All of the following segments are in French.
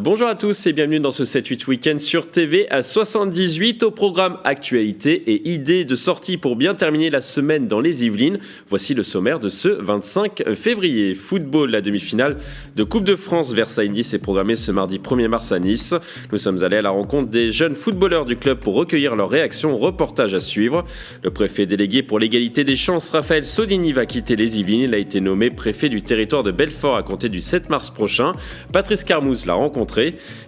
Bonjour à tous et bienvenue dans ce 7-8 Week-end sur TV à 78 au programme actualité et idées de sortie pour bien terminer la semaine dans les Yvelines. Voici le sommaire de ce 25 février. Football, la demi-finale de Coupe de France Versailles-Nice est programmée ce mardi 1er mars à Nice. Nous sommes allés à la rencontre des jeunes footballeurs du club pour recueillir leurs réactions. Reportage à suivre. Le préfet délégué pour l'égalité des chances, Raphaël Sodini, va quitter les Yvelines. Il a été nommé préfet du territoire de Belfort à compter du 7 mars prochain. Patrice Carmouze l'a rencontré.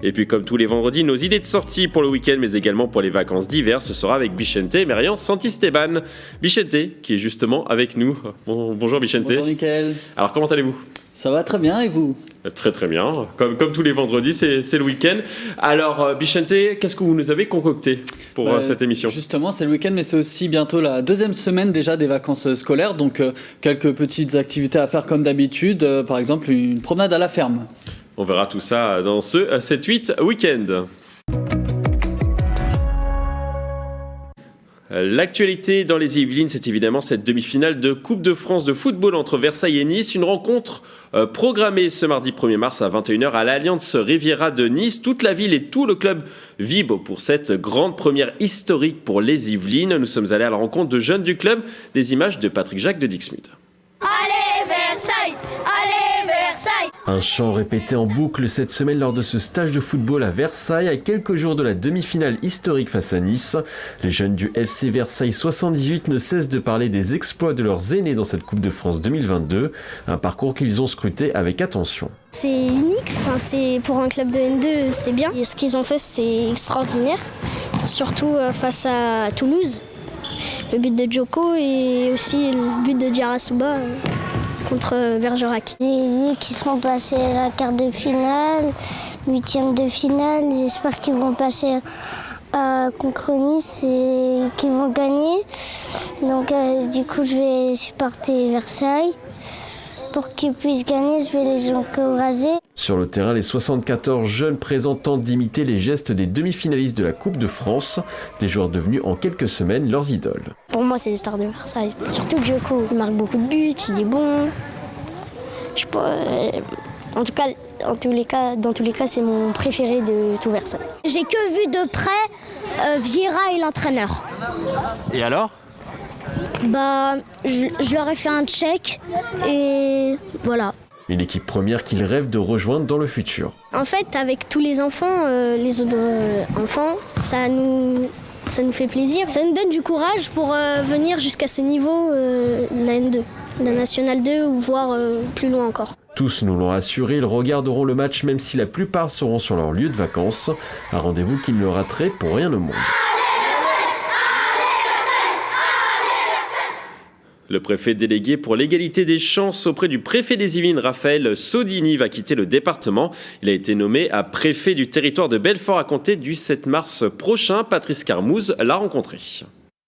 Et puis comme tous les vendredis, nos idées de sortie pour le week-end mais également pour les vacances d'hiver, ce sera avec Bichente Merian Santisteban. Bichente qui est justement avec nous. Bonjour Bichente. Bonjour Mickaël. Alors comment allez-vous ? Ça va très bien et vous ? Très très bien, comme tous les vendredis, c'est le week-end. Alors Bichente, qu'est-ce que vous nous avez concocté pour cette émission ? Justement, c'est le week-end, mais c'est aussi bientôt la deuxième semaine déjà des vacances scolaires, donc quelques petites activités à faire comme d'habitude, par exemple une promenade à la ferme. On verra tout ça dans ce 7-8 Week-end. L'actualité dans les Yvelines, c'est évidemment cette demi-finale de Coupe de France de football entre Versailles et Nice. Une rencontre programmée ce mardi 1er mars à 21h à l'Alliance Riviera de Nice. Toute la ville et tout le club vibrent pour cette grande première historique pour les Yvelines. Nous sommes allés à la rencontre de jeunes du club. Des images de Patrick Jacques de Dixmude. Allez Versailles! Allez Versailles! Un chant répété en boucle cette semaine lors de ce stage de football à Versailles, à quelques jours de la demi-finale historique face à Nice. Les jeunes du FC Versailles 78 ne cessent de parler des exploits de leurs aînés dans cette Coupe de France 2022, un parcours qu'ils ont scruté avec attention. C'est unique, c'est pour un club de N2, c'est bien. Et ce qu'ils ont fait, c'était extraordinaire, surtout face à Toulouse. Le but de Djoko et aussi le but de Diarra-Souba contre Bergerac. J'ai vu qu'ils seront passés à la quart de finale, huitième de finale. J'espère qu'ils vont passer contre Nice et qu'ils vont gagner. Donc du coup, je vais supporter Versailles. Pour qu'ils puissent gagner, je vais les encourager. Sur le terrain, les 74 jeunes présents tentent d'imiter les gestes des demi-finalistes de la Coupe de France, des joueurs devenus en quelques semaines leurs idoles. Pour moi, c'est les stars de Versailles. Surtout Djoko, il marque beaucoup de buts, il est bon. Je sais pas, en tout cas, dans tous les cas, c'est mon préféré de tout Versailles. J'ai que vu de près Vieira et l'entraîneur. Et alors ? Je leur ai fait un check et voilà. Une équipe première qu'ils rêvent de rejoindre dans le futur. En fait, avec tous les enfants, les autres enfants, ça nous fait plaisir. Ça nous donne du courage pour venir jusqu'à ce niveau de la N2, de la Nationale 2 ou voire plus loin encore. Tous nous l'ont assuré, ils regarderont le match même si la plupart seront sur leur lieu de vacances. Un rendez-vous qu'ils ne rateraient pour rien au monde. Le préfet délégué pour l'égalité des chances auprès du préfet des Yvelines, Raphaël Sodini, va quitter le département. Il a été nommé à préfet du territoire de Belfort à compter du 7 mars prochain. Patrice Carmouze l'a rencontré.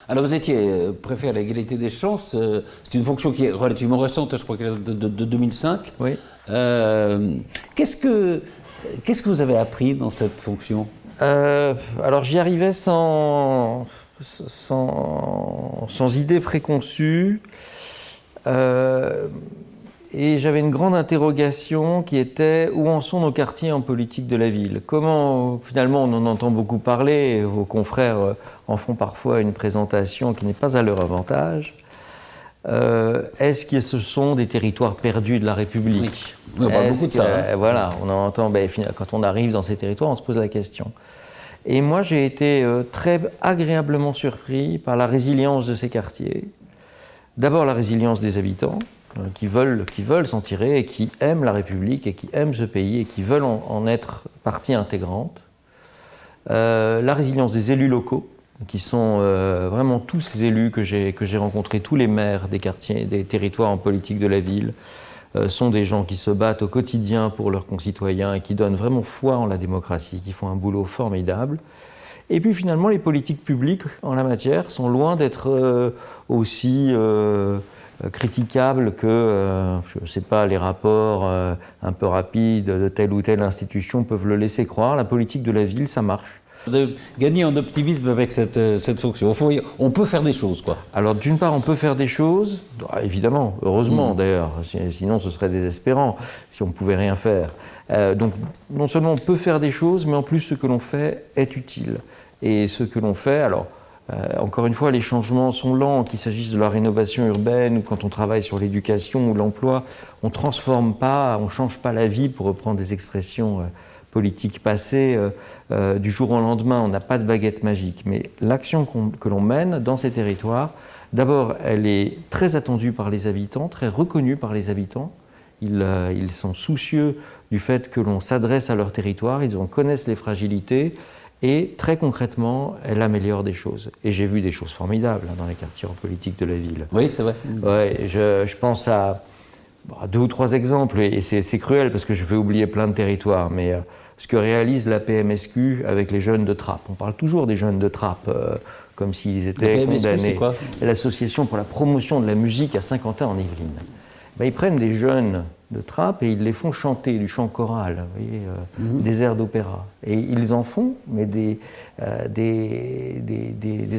Alors vous étiez préfet à l'égalité des chances, c'est une fonction qui est relativement récente, je crois qu'elle est de 2005. Oui. Qu'est-ce que vous avez appris dans cette fonction ? Alors j'y arrivais sans idée préconçue et j'avais une grande interrogation qui était où en sont nos quartiers en politique de la ville ? Comment, finalement on en entend beaucoup parler, et vos confrères en font parfois une présentation qui n'est pas à leur avantage. Est-ce que ce sont des territoires perdus de la République ? Oui, on parle beaucoup de ça. Voilà, on en entend, quand on arrive dans ces territoires, on se pose la question. Et moi, j'ai été très agréablement surpris par la résilience de ces quartiers. D'abord, la résilience des habitants qui veulent s'en tirer et qui aiment la République et qui aiment ce pays et qui veulent en être partie intégrante. La résilience des élus locaux, qui sont vraiment tous ces élus que j'ai rencontrés, tous les maires des quartiers, des territoires en politique de la ville, sont des gens qui se battent au quotidien pour leurs concitoyens et qui donnent vraiment foi en la démocratie, qui font un boulot formidable. Et puis finalement, les politiques publiques en la matière sont loin d'être aussi critiquables que, je ne sais pas, les rapports un peu rapides de telle ou telle institution peuvent le laisser croire. La politique de la ville, ça marche. Vous avez gagné en optimisme avec cette fonction. Au fond, on peut faire des choses, quoi. Alors d'une part, on peut faire des choses, évidemment, heureusement d'ailleurs, sinon ce serait désespérant si on ne pouvait rien faire. Donc non seulement on peut faire des choses, mais en plus ce que l'on fait est utile. Et ce que l'on fait, alors encore une fois, les changements sont lents, qu'il s'agisse de la rénovation urbaine ou quand on travaille sur l'éducation ou l'emploi, on ne transforme pas, on ne change pas la vie, pour reprendre des expressions politiques passées, du jour au lendemain. On n'a pas de baguette magique. Mais l'action que l'on mène dans ces territoires, d'abord, elle est très attendue par les habitants, très reconnue par les habitants. Ils sont soucieux du fait que l'on s'adresse à leur territoire, ils en connaissent les fragilités. Et très concrètement, elle améliore des choses. Et j'ai vu des choses formidables dans les quartiers politiques de la ville. Oui, c'est vrai. Ouais, je pense à 2 ou 3 exemples, et c'est cruel parce que je vais oublier plein de territoires, mais ce que réalise la PMSQ avec les jeunes de Trappes. On parle toujours des jeunes de Trappes comme s'ils étaient condamnés. C'est quoi ? L'Association pour la promotion de la musique à Saint-Quentin en Yvelines. Ben, ils prennent des jeunes de Trappes et ils les font chanter du chant choral, vous voyez, des airs d'opéra. Et ils en font, mais des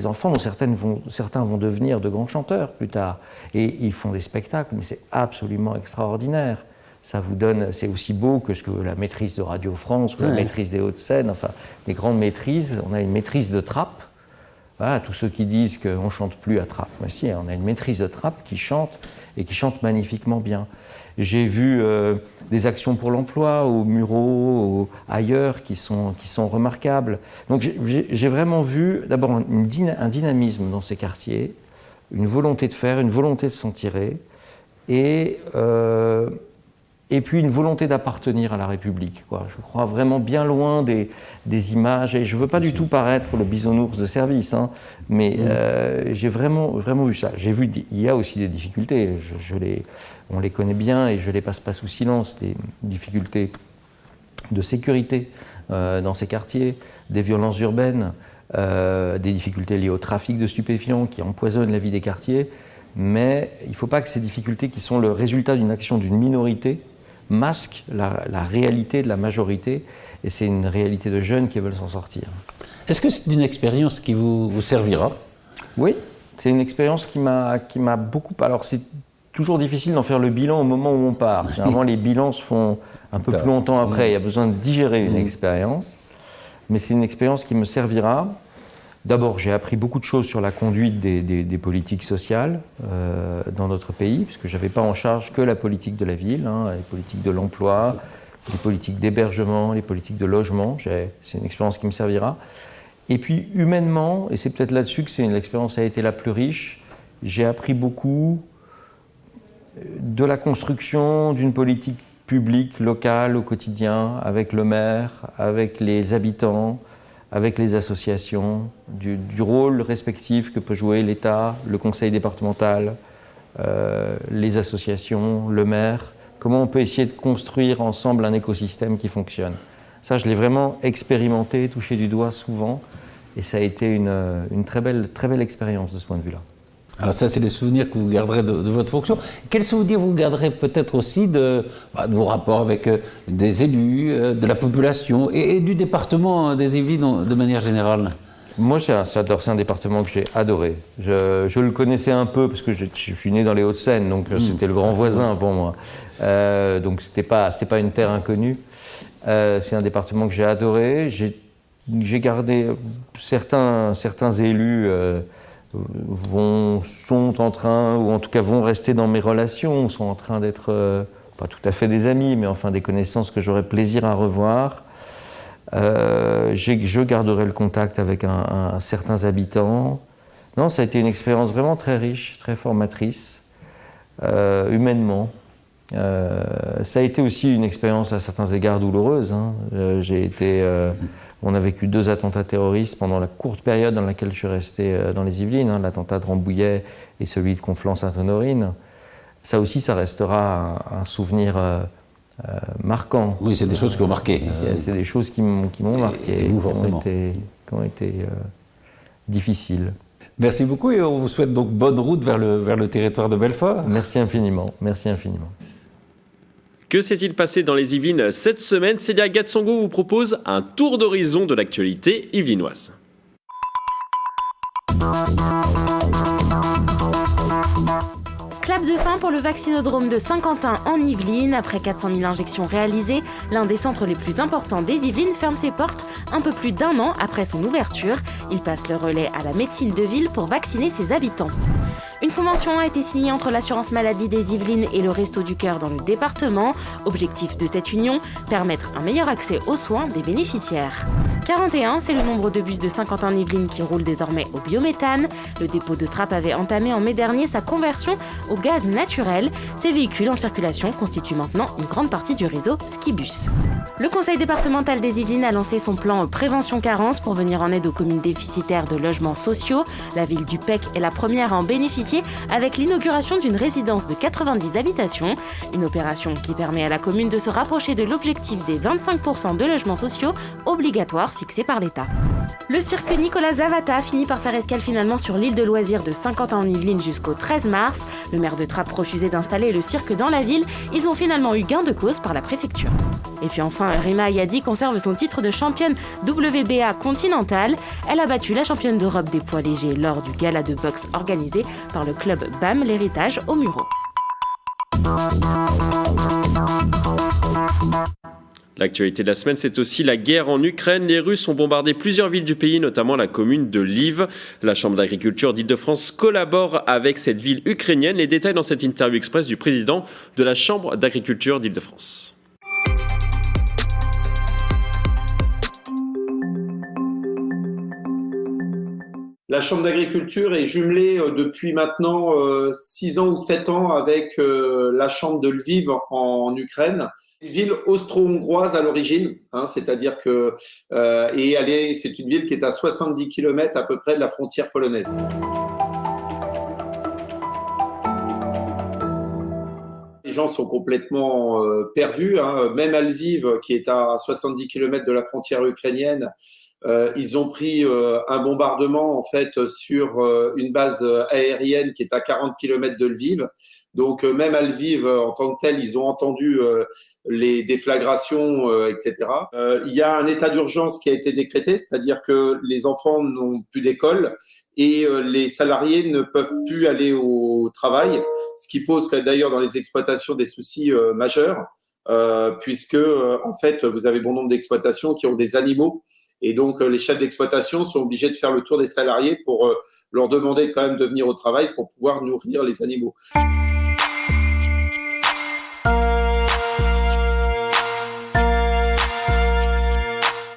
enfants dont certains vont devenir de grands chanteurs plus tard. Et ils font des spectacles, mais c'est absolument extraordinaire. Ça vous donne, c'est aussi beau que ce que la maîtrise de Radio France, ou la maîtrise des Hauts-de-Seine, enfin, les grandes maîtrises. On a une maîtrise de Trappes. Voilà, tous ceux qui disent qu'on ne chante plus à Trappes. Mais si, on a une maîtrise de Trappes qui chante, et qui chante magnifiquement bien. J'ai vu des actions pour l'emploi au Murau, ailleurs, qui sont remarquables. Donc j'ai vraiment vu d'abord un dynamisme dans ces quartiers, une volonté de faire, une volonté de s'en tirer, et puis une volonté d'appartenir à la République, quoi. Je crois vraiment bien loin des images, et je ne veux pas du tout paraître le bisounours de service, hein, mais j'ai vraiment vu ça. J'ai vu, il y a aussi des difficultés, on les connaît bien et je ne les passe pas sous silence, des difficultés de sécurité dans ces quartiers, des violences urbaines, des difficultés liées au trafic de stupéfiants qui empoisonnent la vie des quartiers, mais il ne faut pas que ces difficultés qui sont le résultat d'une action d'une minorité masquent la réalité de la majorité, et c'est une réalité de jeunes qui veulent s'en sortir. Est-ce que c'est une expérience qui vous servira ? Oui, c'est une expérience qui m'a beaucoup... Alors c'est toujours difficile d'en faire le bilan au moment où on part. Généralement les bilans se font un peu plus longtemps après, il y a besoin de digérer une expérience, mais c'est une expérience qui me servira. D'abord, j'ai appris beaucoup de choses sur la conduite des politiques sociales dans notre pays, puisque je n'avais pas en charge que la politique de la ville, hein, les politiques de l'emploi, les politiques d'hébergement, les politiques de logement. C'est une expérience qui me servira. Et puis, humainement, et c'est peut-être là-dessus que l'expérience a été la plus riche, j'ai appris beaucoup de la construction d'une politique publique locale au quotidien, avec le maire, avec les habitants, avec les associations, du rôle respectif que peut jouer l'État, le conseil départemental, les associations, le maire, comment on peut essayer de construire ensemble un écosystème qui fonctionne. Ça, je l'ai vraiment expérimenté, touché du doigt souvent, et ça a été une très belle expérience de ce point de vue-là. Alors ça, c'est les souvenirs que vous garderez de votre fonction. Quels souvenirs vous garderez peut-être aussi de vos rapports avec des élus, de la population et du département des Yvelines de manière générale ? Moi, j'adore, c'est un département que j'ai adoré. Je le connaissais un peu parce que je suis né dans les Hauts-de-Seine, donc c'était le grand voisin pour moi. Donc c'était pas une terre inconnue. C'est un département que j'ai adoré. J'ai gardé certains élus... sont en train, ou en tout cas vont rester dans mes relations, sont en train d'être, pas tout à fait des amis, mais enfin des connaissances que j'aurais plaisir à revoir. Je garderai le contact avec certains habitants. Non, ça a été une expérience vraiment très riche, très formatrice, humainement. Ça a été aussi une expérience à certains égards douloureuse, hein. On a vécu 2 attentats terroristes pendant la courte période dans laquelle je suis resté dans les Yvelines, hein, l'attentat de Rambouillet et celui de Conflans-Sainte-Honorine. Ça aussi, ça restera un souvenir marquant. Oui, c'est des choses qui ont marqué. C'est des choses qui m'ont marqué, vous, forcément. qui ont été difficiles. Merci beaucoup et on vous souhaite donc bonne route vers le territoire de Belfort. Merci infiniment, merci infiniment. Que s'est-il passé dans les Yvelines cette semaine? Célia Gatsongo vous propose un tour d'horizon de l'actualité yvelinoise. Clap de fin pour le vaccinodrome de Saint-Quentin en Yvelines. Après 400 000 injections réalisées, l'un des centres les plus importants des Yvelines ferme ses portes un peu plus d'un an après son ouverture. Il passe le relais à la médecine de ville pour vacciner ses habitants. Une convention a été signée entre l'assurance maladie des Yvelines et le Resto du Cœur dans le département. Objectif de cette union, permettre un meilleur accès aux soins des bénéficiaires. 41, c'est le nombre de bus de Saint-Quentin-en-Yvelines qui roulent désormais au biométhane. Le dépôt de Trappes avait entamé en mai dernier sa conversion au gaz naturel. Ces véhicules en circulation constituent maintenant une grande partie du réseau Skibus. Le conseil départemental des Yvelines a lancé son plan Prévention Carence pour venir en aide aux communes déficitaires de logements sociaux. La ville du Pec est la première à en bénéficier avec l'inauguration d'une résidence de 90 habitations. Une opération qui permet à la commune de se rapprocher de l'objectif des 25% de logements sociaux obligatoires fixés par l'État. Le cirque Nicolas Zavata finit par faire escale finalement sur l'île de loisirs de Saint-Quentin-en-Yvelines jusqu'au 13 mars. Le maire de Trappes refusait d'installer le cirque dans la ville. Ils ont finalement eu gain de cause par la préfecture. Et puis enfin, Rima Ayadi conserve son titre de championne WBA continentale. Elle a battu la championne d'Europe des poids légers lors du gala de boxe organisé par le club BAM L'Héritage au Mureau. L'actualité de la semaine, c'est aussi la guerre en Ukraine. Les Russes ont bombardé plusieurs villes du pays, notamment la commune de Lviv. La Chambre d'agriculture d'Île-de-France collabore avec cette ville ukrainienne. Les détails dans cette interview express du président de la Chambre d'agriculture d'Île-de-France. La Chambre d'agriculture est jumelée depuis maintenant 6 ans ou 7 ans avec la Chambre de Lviv en Ukraine. Une ville austro-hongroise à l'origine, c'est-à-dire que c'est une ville qui est à 70 km à peu près de la frontière polonaise. Les gens sont complètement perdus, même à Lviv, qui est à 70 km de la frontière ukrainienne. Ils ont pris un bombardement en fait sur une base aérienne qui est à 40 km de Lviv. Donc même à Lviv en tant que tel, ils ont entendu les déflagrations, etc. Il y a un état d'urgence qui a été décrété, c'est-à-dire que les enfants n'ont plus d'école et les salariés ne peuvent plus aller au travail, ce qui pose d'ailleurs dans les exploitations des soucis majeurs, puisque en fait vous avez bon nombre d'exploitations qui ont des animaux. Et donc, les chefs d'exploitation sont obligés de faire le tour des salariés pour leur demander quand même de venir au travail pour pouvoir nourrir les animaux.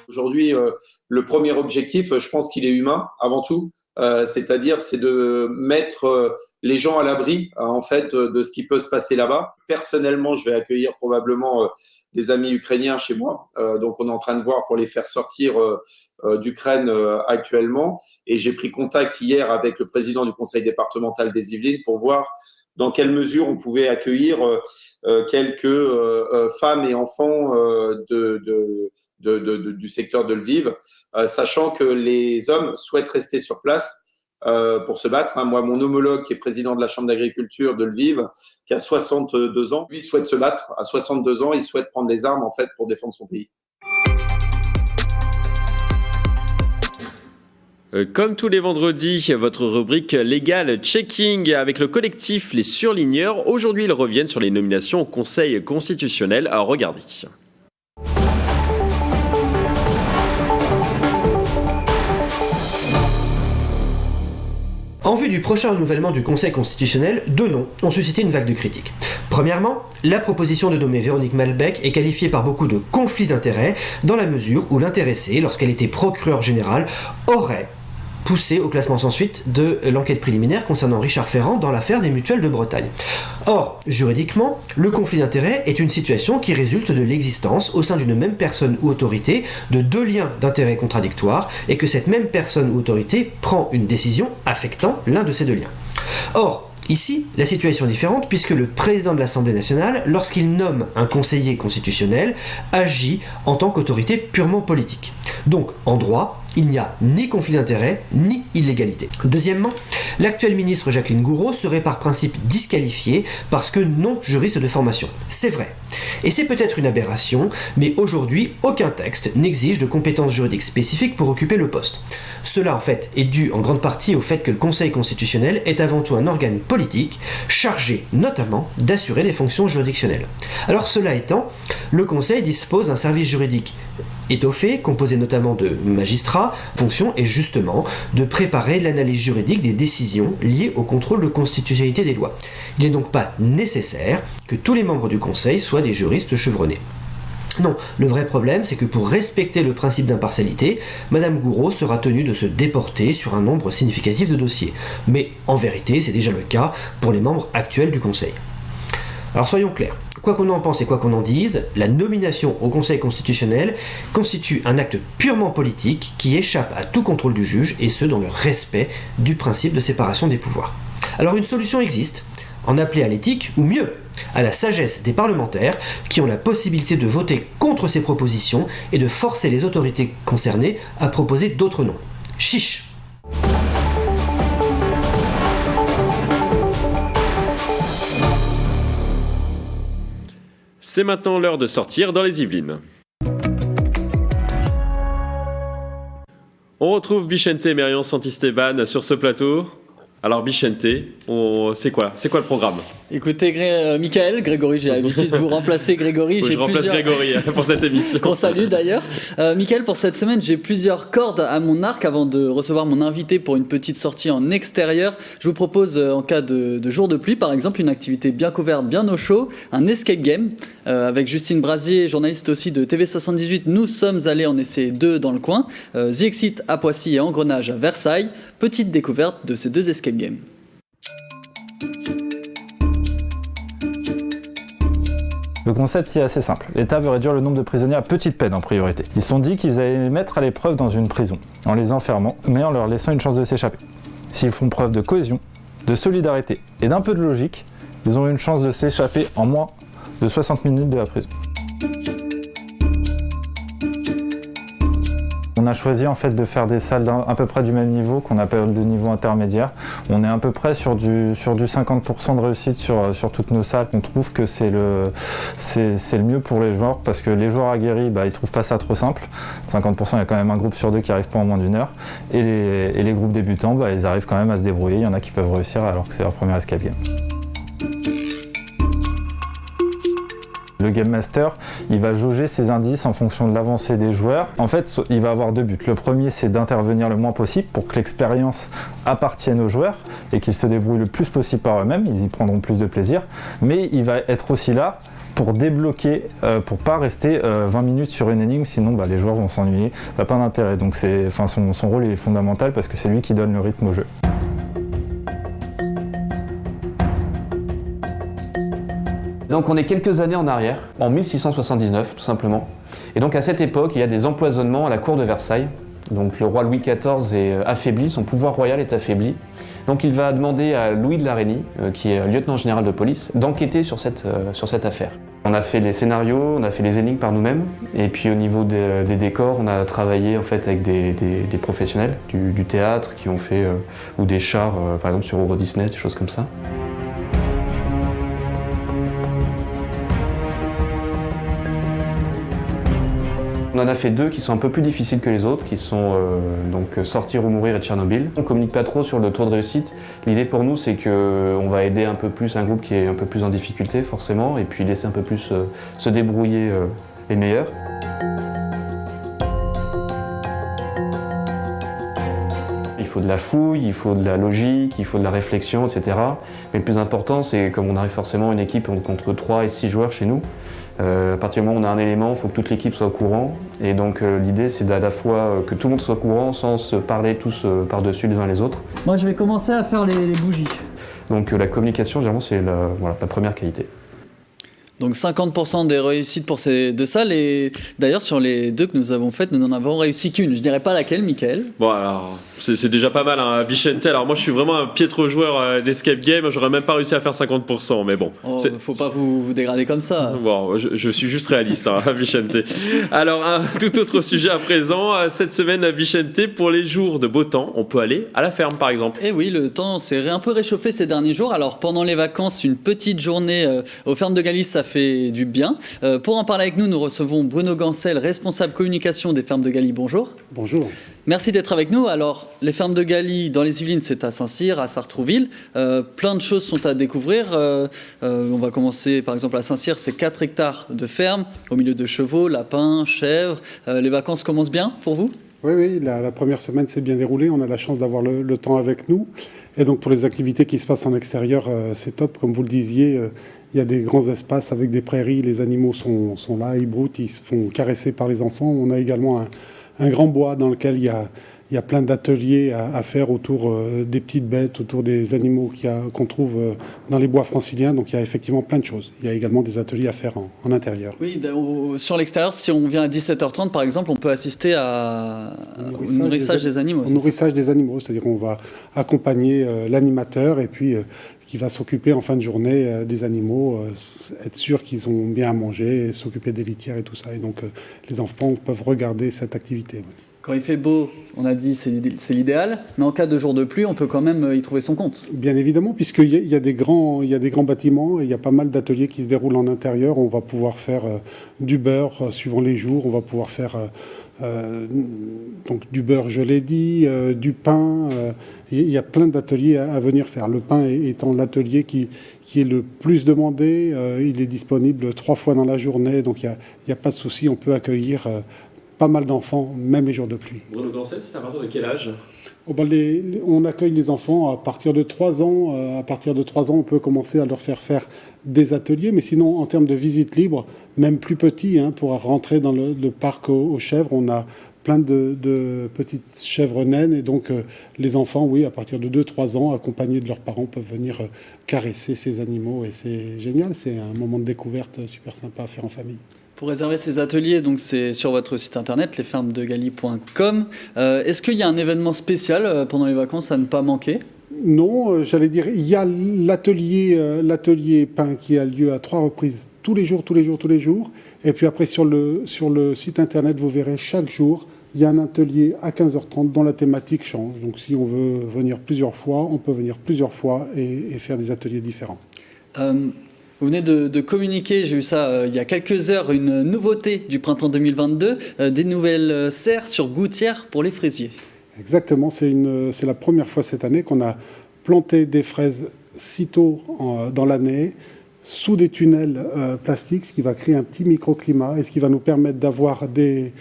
Aujourd'hui, le premier objectif, je pense qu'il est humain avant tout, c'est-à-dire c'est de mettre les gens à l'abri en fait de ce qui peut se passer là-bas. Personnellement, je vais accueillir probablement des amis ukrainiens chez moi, donc on est en train de voir pour les faire sortir d'Ukraine actuellement, et j'ai pris contact hier avec le président du conseil départemental des Yvelines pour voir dans quelle mesure on pouvait accueillir quelques femmes et enfants du secteur de Lviv, sachant que les hommes souhaitent rester sur place pour se battre. Moi, mon homologue qui est président de la Chambre d'agriculture de Lviv, qui a 62 ans, lui souhaite se battre. À 62 ans, il souhaite prendre les armes en fait pour défendre son pays. Comme tous les vendredis, votre rubrique Legal Checking avec le collectif Les Surligneurs. Aujourd'hui, ils reviennent sur les nominations au Conseil constitutionnel. Alors, regardez. En vue du prochain renouvellement du Conseil constitutionnel, deux noms ont suscité une vague de critiques. Premièrement, la proposition de nommer Véronique Malbec est qualifiée par beaucoup de conflit d'intérêts dans la mesure où l'intéressée, lorsqu'elle était procureure générale, aurait poussé au classement sans suite de l'enquête préliminaire concernant Richard Ferrand dans l'affaire des mutuelles de Bretagne. Or, juridiquement, le conflit d'intérêts est une situation qui résulte de l'existence, au sein d'une même personne ou autorité, de deux liens d'intérêts contradictoires et que cette même personne ou autorité prend une décision affectant l'un de ces deux liens. Or, ici, la situation est différente puisque le président de l'Assemblée nationale, lorsqu'il nomme un conseiller constitutionnel, agit en tant qu'autorité purement politique. Donc, en droit, il n'y a ni conflit d'intérêts, ni illégalité. Deuxièmement, l'actuelle ministre Jacqueline Gourault serait par principe disqualifiée parce que non juriste de formation. C'est vrai. Et c'est peut-être une aberration, mais aujourd'hui, aucun texte n'exige de compétences juridiques spécifiques pour occuper le poste. Cela, en fait, est dû en grande partie au fait que le Conseil constitutionnel est avant tout un organe politique, chargé notamment d'assurer les fonctions juridictionnelles. Alors cela étant, le Conseil dispose d'un service juridique étoffé, composé notamment de magistrats, fonction est justement de préparer l'analyse juridique des décisions liées au contrôle de constitutionnalité des lois. Il n'est donc pas nécessaire que tous les membres du Conseil soient des juristes chevronnés. Non, le vrai problème, c'est que pour respecter le principe d'impartialité, Madame Gouraud sera tenue de se déporter sur un nombre significatif de dossiers. Mais en vérité, c'est déjà le cas pour les membres actuels du Conseil. Alors soyons clairs, quoi qu'on en pense et quoi qu'on en dise, la nomination au Conseil constitutionnel constitue un acte purement politique qui échappe à tout contrôle du juge, et ce dans le respect du principe de séparation des pouvoirs. Alors une solution existe, en appeler à l'éthique, ou mieux, à la sagesse des parlementaires qui ont la possibilité de voter contre ces propositions et de forcer les autorités concernées à proposer d'autres noms. Chiche! C'est maintenant l'heure de sortir dans les Yvelines. On retrouve Bichente et Myriam Santisteban sur ce plateau. Alors Bichente, c'est quoi le programme? Écoutez, Michael, Grégory, j'ai l'habitude de vous remplacer, Grégory. Je remplace Grégory pour cette émission. Qu'on salue d'ailleurs. Michael, pour cette semaine, j'ai plusieurs cordes à mon arc avant de recevoir mon invité pour une petite sortie en extérieur. Je vous propose, en cas de jour de pluie, par exemple, une activité bien couverte, bien au chaud, un escape game. Avec Justine Brasier, journaliste aussi de TV78, nous sommes allés en essayer 2 dans le coin. The Exit à Poissy et Engrenage à Versailles. Petite découverte de ces 2 escape games. Le concept est assez simple. L'État veut réduire le nombre de prisonniers à petite peine en priorité. Ils se sont dit qu'ils allaient les mettre à l'épreuve dans une prison, en les enfermant, mais en leur laissant une chance de s'échapper. S'ils font preuve de cohésion, de solidarité et d'un peu de logique, ils ont une chance de s'échapper en moins de 60 minutes de la prison. On a choisi en fait de faire des salles à peu près du même niveau, qu'on appelle de niveau intermédiaire. On est à peu près sur du 50% de réussite sur toutes nos salles. On trouve que c'est le mieux pour les joueurs, parce que les joueurs aguerris, ils trouvent pas ça trop simple. 50%, il y a quand même un groupe sur 2 qui arrive pas en moins d'une heure. Et les groupes débutants, ils arrivent quand même à se débrouiller. Il y en a qui peuvent réussir alors que c'est leur premier escape game. Le Game Master, il va jauger ses indices en fonction de l'avancée des joueurs. En fait, il va avoir 2 buts. Le premier, c'est d'intervenir le moins possible pour que l'expérience appartienne aux joueurs et qu'ils se débrouillent le plus possible par eux-mêmes. Ils y prendront plus de plaisir. Mais il va être aussi là pour débloquer, pour pas rester 20 minutes sur une énigme, sinon les joueurs vont s'ennuyer. Ça n'a pas d'intérêt. Donc son rôle est fondamental parce que c'est lui qui donne le rythme au jeu. Donc on est quelques années en arrière, en 1679 tout simplement. Et donc à cette époque, il y a des empoisonnements à la cour de Versailles. Donc le roi Louis XIV est affaibli, son pouvoir royal est affaibli. Donc il va demander à Louis de la Reynie, qui est lieutenant général de police, d'enquêter sur cette affaire. On a fait les scénarios, on a fait les énigmes par nous-mêmes. Et puis au niveau des décors, on a travaillé en fait avec des professionnels du théâtre qui ont fait, ou des chars, par exemple sur Euro Disney, des choses comme ça. On en a fait 2 qui sont un peu plus difficiles que les autres, qui sont donc Sortir ou mourir et Tchernobyl. On ne communique pas trop sur le taux de réussite. L'idée pour nous, c'est qu'on va aider un peu plus un groupe qui est un peu plus en difficulté, forcément, et puis laisser un peu plus se débrouiller les meilleurs. Il faut de la fouille, il faut de la logique, il faut de la réflexion, etc. Mais le plus important, c'est comme on arrive forcément une équipe contre 3 et 6 joueurs chez nous, à partir du moment où on a un élément, il faut que toute l'équipe soit au courant. Et donc l'idée, c'est à la fois que tout le monde soit au courant sans se parler tous par-dessus les uns les autres. Moi, je vais commencer à faire les bougies. Donc la communication, généralement, c'est la première qualité. Donc 50% des réussites pour ces 2 salles, et d'ailleurs sur les 2 que nous avons faites, nous n'en avons réussi qu'une. Je dirais pas laquelle, Michael. Bon alors, C'est déjà pas mal, hein, Vicente. Alors moi je suis vraiment un piètre joueur d'escape game, j'aurais même pas réussi à faire 50%, mais bon. Faut pas vous dégrader comme ça. Bon, je suis juste réaliste, hein, Vicente. Alors un tout autre sujet à présent, cette semaine Vicente, pour les jours de beau temps, on peut aller à la ferme par exemple. Et oui, le temps s'est un peu réchauffé ces derniers jours, alors pendant les vacances, une petite journée aux fermes de Galice, ça fait du bien. Pour en parler avec nous, nous recevons Bruno Gancel, responsable communication des fermes de Galie. Bonjour. Bonjour. Merci d'être avec nous. Alors, les fermes de Galie dans les Yvelines, c'est à Saint-Cyr, à Sartrouville. Plein de choses sont à découvrir. On va commencer par exemple à Saint-Cyr, c'est 4 hectares de ferme, au milieu de chevaux, lapins, chèvres. Les vacances commencent bien pour vous ? Oui, la première semaine s'est bien déroulée. On a la chance d'avoir le temps avec nous. Et donc pour les activités qui se passent en extérieur, c'est top. Comme vous le disiez, il y a des grands espaces avec des prairies. Les animaux sont là, ils broutent, ils se font caresser par les enfants. On a également un grand bois dans lequel il y a plein d'ateliers à faire autour des petites bêtes, autour des animaux qu'on trouve dans les bois franciliens. Donc il y a effectivement plein de choses. Il y a également des ateliers à faire en intérieur. Oui, sur l'extérieur, si on vient à 17h30 par exemple, on peut assister au nourrissage des animaux. Au nourrissage des animaux, c'est-à-dire qu'on va accompagner l'animateur et puis qui va s'occuper en fin de journée des animaux, être sûr qu'ils ont bien à manger, s'occuper des litières et tout ça. Et donc les enfants peuvent regarder cette activité. Oui. Quand il fait beau, on a dit c'est l'idéal, mais en cas de jour de pluie, on peut quand même y trouver son compte. Bien évidemment, puisqu'il y a des grands bâtiments, et il y a pas mal d'ateliers qui se déroulent en intérieur. On va pouvoir faire du beurre suivant les jours, on va pouvoir faire donc du beurre, je l'ai dit, du pain. Il y a plein d'ateliers à venir faire. Le pain étant l'atelier qui est le plus demandé, il est disponible 3 fois dans la journée, donc il n'y a pas de souci, on peut accueillir pas mal d'enfants, même les jours de pluie. Bruno Gancel, c'est à partir de quel âge ? On accueille les enfants à partir de 3 ans. À partir de 3 ans, on peut commencer à leur faire des ateliers. Mais sinon, en termes de visite libre, même plus petits, pour rentrer dans le parc aux chèvres, on a plein de petites chèvres naines. Et donc, les enfants, oui, à partir de 2-3 ans, accompagnés de leurs parents, peuvent venir caresser ces animaux. Et c'est génial, c'est un moment de découverte super sympa à faire en famille. Pour réserver ces ateliers, donc c'est sur votre site internet, lesfermesdegalie.com. Est-ce qu'il y a un événement spécial pendant les vacances à ne pas manquer ? Non, j'allais dire, il y a l'atelier pain qui a lieu à 3 reprises, tous les jours. Et puis après, sur le site internet, vous verrez chaque jour, il y a un atelier à 15h30 dont la thématique change. Donc si on veut venir plusieurs fois, on peut venir plusieurs fois et faire des ateliers différents. Vous venez de communiquer, j'ai eu ça il y a quelques heures, une nouveauté du printemps 2022, des nouvelles serres sur gouttières pour les fraisiers. Exactement, c'est la première fois cette année qu'on a planté des fraises si tôt dans l'année, sous des tunnels plastiques, ce qui va créer un petit microclimat et ce qui va nous permettre d'avoir des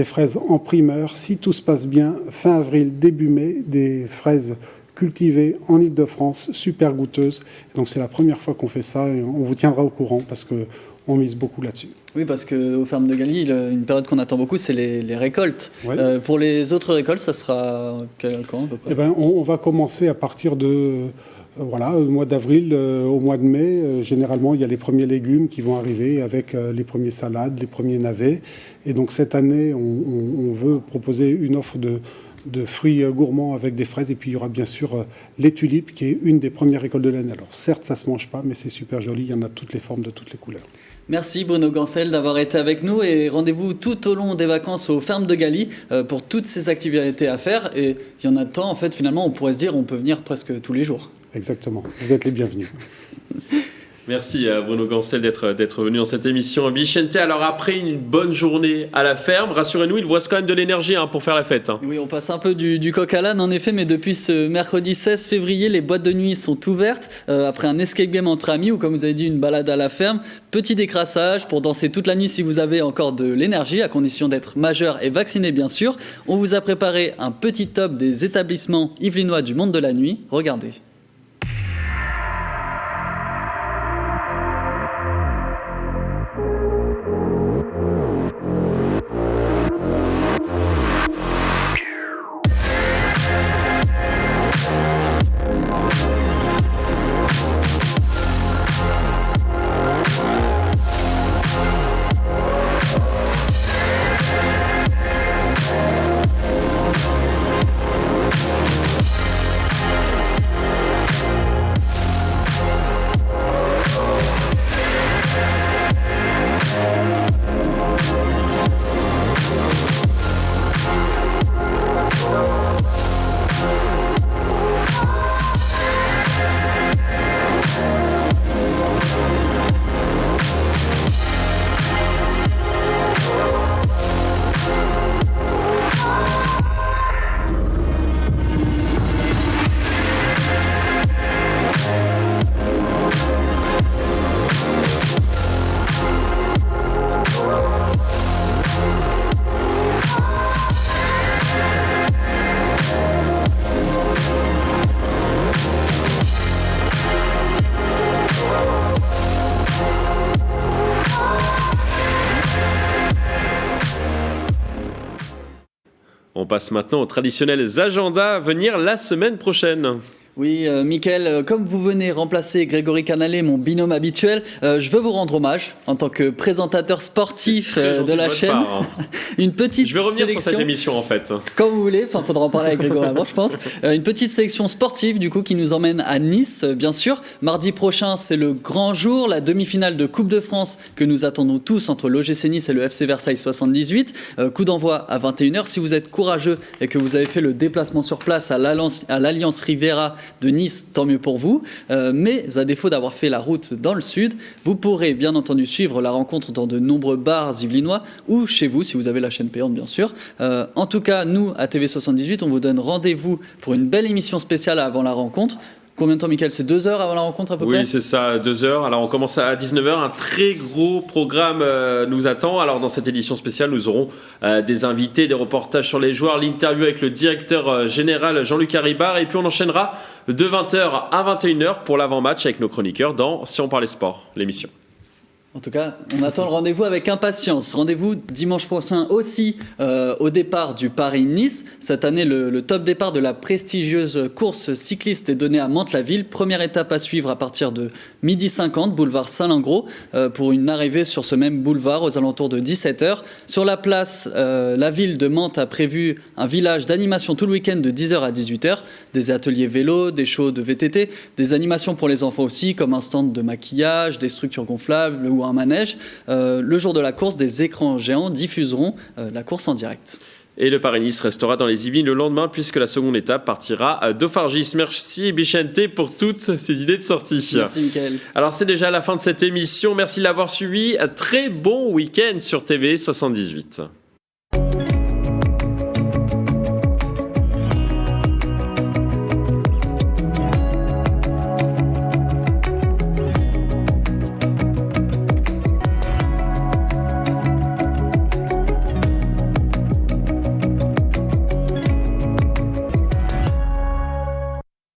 fraises en primeur, si tout se passe bien, fin avril, début mai, des fraises cultivées en Ile-de-France, super goûteuses. Donc c'est la première fois qu'on fait ça et on vous tiendra au courant parce qu'on mise beaucoup là-dessus. Oui, parce qu'aux fermes de Galie, une période qu'on attend beaucoup, c'est les récoltes. Ouais. Pour les autres récoltes, ça sera quand à peu près ? On va commencer à partir de au mois d'avril, au mois de mai. Généralement, il y a les premiers légumes qui vont arriver avec les premiers salades, les premiers navets. Et donc cette année, on veut proposer une offre de fruits gourmands avec des fraises. Et puis il y aura bien sûr les tulipes, qui est une des premières récoltes de l'année. Alors certes, ça ne se mange pas, mais c'est super joli. Il y en a toutes les formes, de toutes les couleurs. Merci Bruno Gancel d'avoir été avec nous et rendez-vous tout au long des vacances aux fermes de Galie pour toutes ces activités à faire. Et il y en a tant, en fait, finalement, on pourrait se dire on peut venir presque tous les jours. Exactement, vous êtes les bienvenus. Merci à Bruno Gancel d'être venu dans cette émission. Vicente, alors après une bonne journée à la ferme, rassurez-nous, il vous reste quand même de l'énergie pour faire la fête. Oui, on passe un peu du coq à l'âne en effet, mais depuis ce mercredi 16 février, les boîtes de nuit sont ouvertes après un escape game entre amis ou comme vous avez dit, une balade à la ferme. Petit décrassage pour danser toute la nuit si vous avez encore de l'énergie, à condition d'être majeur et vacciné bien sûr. On vous a préparé un petit top des établissements yvelinois du monde de la nuit. Regardez. On passe maintenant aux traditionnels agendas à venir la semaine prochaine. Oui, Mickaël, comme vous venez remplacer Grégory Canalé, mon binôme habituel, je veux vous rendre hommage en tant que présentateur sportif de la chaîne. Une petite Je vais revenir sélection, sur cette émission en fait. Quand vous voulez, enfin, faudra en parler avec Grégory avant, je pense. Une petite sélection sportive du coup qui nous emmène à Nice, bien sûr. Mardi prochain, c'est le grand jour, la demi-finale de Coupe de France que nous attendons tous entre l'OGC Nice et le FC Versailles 78. Coup d'envoi à 21h. Si vous êtes courageux et que vous avez fait le déplacement sur place à l'Alliance Riviera de Nice, tant mieux pour vous. Mais à défaut d'avoir fait la route dans le sud, vous pourrez bien entendu suivre la rencontre dans de nombreux bars yvelinois ou chez vous, si vous avez la chaîne payante, bien sûr. En tout cas, nous, à TV78, on vous donne rendez-vous pour une belle émission spéciale avant la rencontre. Combien de temps, Mickaël ? C'est 2 heures avant la rencontre à peu près ? Oui, c'est ça, 2 heures. Alors, on commence à 19h. Un très gros programme nous attend. Alors, dans cette édition spéciale, nous aurons des invités, des reportages sur les joueurs, l'interview avec le directeur général Jean-Luc Haribard. Et puis, on enchaînera de 20h à 21h pour l'avant-match avec nos chroniqueurs dans Si on parlait sport, l'émission. En tout cas, on attend le rendez-vous avec impatience. Rendez-vous dimanche prochain aussi au départ du Paris-Nice. Cette année, le top départ de la prestigieuse course cycliste est donné à Mantes-la-Ville. Première étape à suivre à partir de 12h50, boulevard Saint-Lingros, pour une arrivée sur ce même boulevard aux alentours de 17h. Sur la place, la ville de Mantes a prévu un village d'animation tout le week-end de 10h à 18h. Des ateliers vélo, des shows de VTT, des animations pour les enfants aussi, comme un stand de maquillage, des structures gonflables ou un manège. Le jour de la course, des écrans géants diffuseront la course en direct. Et le Paris-Nice restera dans les Yvelines le lendemain puisque la seconde étape partira à Dauphargis. Merci Bichente pour toutes ces idées de sortie. Merci Mickaël. Alors c'est déjà la fin de cette émission. Merci de l'avoir suivi. Très bon week-end sur TV78.